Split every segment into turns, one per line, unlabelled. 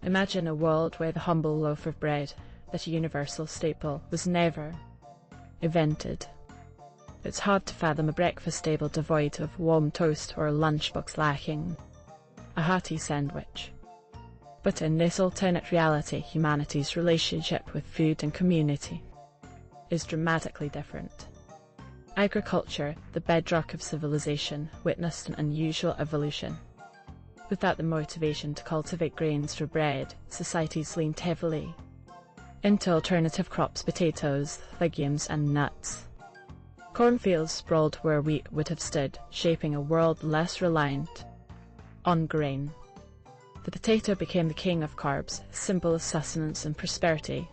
Imagine a world where the humble loaf of bread, that universal staple, was never invented. It's hard to fathom a breakfast table devoid of warm toast or a lunchbox lacking a hearty sandwich. But in this alternate reality, humanity's relationship with food and community is dramatically different. Agriculture, the bedrock of civilization, witnessed an unusual evolution. Without the motivation to cultivate grains for bread, societies leaned heavily into alternative crops, potatoes, legumes, and nuts. Cornfields sprawled where wheat would have stood, shaping a world less reliant on grain. The potato became the king of carbs, symbol of sustenance and prosperity,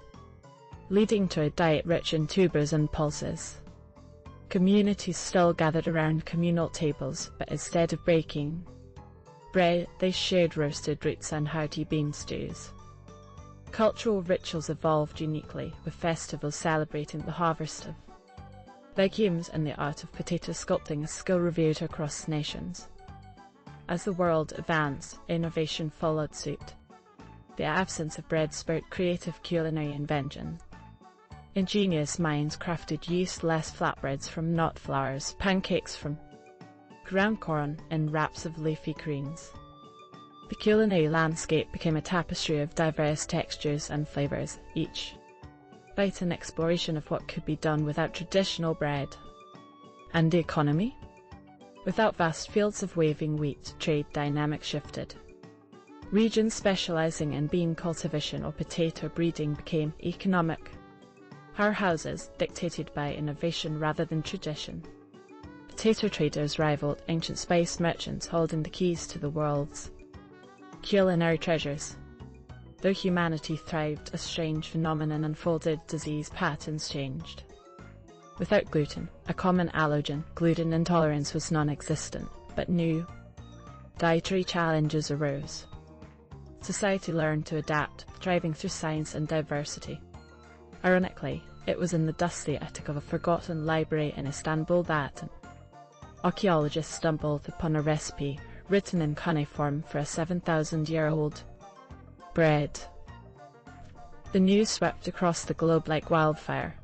leading to a diet rich in tubers and pulses. Communities still gathered around communal tables, but instead of breaking bread, they shared roasted roots and hearty bean stews. Cultural rituals evolved uniquely, with festivals celebrating the harvest of legumes and the art of potato sculpting, a skill revered across nations. As the world advanced, innovation followed suit. The absence of bread spurred creative culinary invention. Ingenious minds crafted yeast-less flatbreads from nut flours, pancakes from ground corn, and wraps of leafy greens. The culinary landscape became a tapestry of diverse textures and flavors, each bite an exploration of what could be done without traditional bread. And the economy? Without vast fields of waving wheat, trade dynamics shifted. Regions specializing in bean cultivation or potato breeding became economic powerhouses, dictated by innovation rather than tradition. Potato traders rivaled ancient spice merchants, holding the keys to the world's culinary treasures. Though humanity thrived, a strange phenomenon unfolded: disease patterns changed. Without gluten, a common allergen, gluten intolerance was non-existent, but new dietary challenges arose. Society learned to adapt, thriving through science and diversity. Ironically, it was in the dusty attic of a forgotten library in Istanbul that an archaeologist stumbled upon a recipe written in cuneiform for a 7,000-year-old bread. The news swept across the globe like wildfire.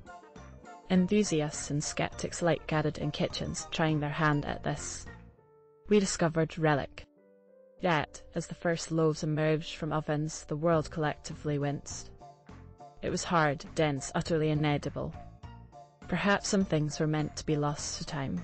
Enthusiasts and skeptics alike gathered in kitchens, trying their hand at this rediscovered relic. Yet, as the first loaves emerged from ovens, the world collectively winced. It was hard, dense, utterly inedible. Perhaps some things were meant to be lost to time.